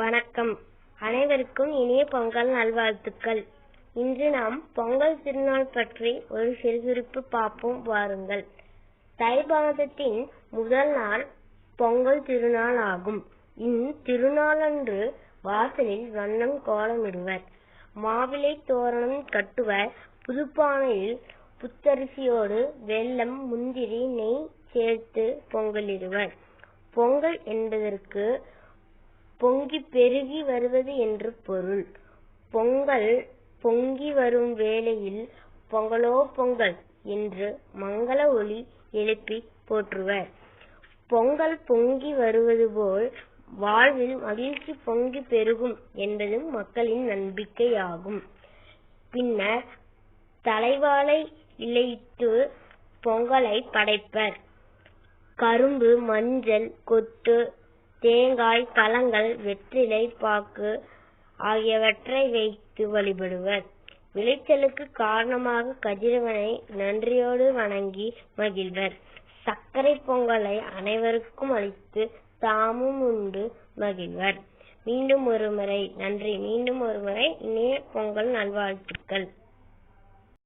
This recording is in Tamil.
வணக்கம். அனைவருக்கும் இனிய பொங்கல் நல்வாழ்த்துக்கள். இன்று நாம் பொங்கல் திருநாள் பற்றி ஒரு சிறுகுறிப்பு பார்ப்போம் வாருங்கள். தை மாதத்தின் முதல் நாள் பொங்கல் திருநாள் ஆகும். இத்திருநாளன்று வாசலில் வண்ணம் கோலமிடுவர், மாவிலை தோரணம் கட்டுவர், புதுப்பானையில் புத்தரிசியோடு வெல்லம், முந்திரி, நெய் சேர்த்து பொங்கலிடுவர். பொங்கல் என்பதற்கு பொங்கி பெருகி வருவது என்று பொருள். பொங்கல் பொங்கி வரும் வேளையில் பொங்கலோ பொங்கல் என்று மங்கள ஒலி எழுப்பி போற்றுவர். பொங்கல் பொங்கி வருவது போல் வாழ்வில் மகிழ்ச்சி பொங்கி பெருகும் என்பது மக்களின் நம்பிக்கையாகும். பின்னர் தலைவாழை இலையிட்டு பொங்கலை படைப்பர். கரும்பு, மஞ்சள் கொத்து, தேங்காய், பழங்கள், வெற்றிலை பாக்கு ஆகியவற்றை வைத்து வழிபடுவர். விளைச்சலுக்கு காரணமாக கதிரவனை நன்றியோடு வணங்கி மகிழ்வர். சர்க்கரை பொங்கலை அனைவருக்கும் அளித்து தாமும் உண்டு மகிழ்வர். மீண்டும் ஒரு முறை நன்றி. மீண்டும் ஒரு முறை இனிய பொங்கல் நல்வாழ்த்துக்கள்.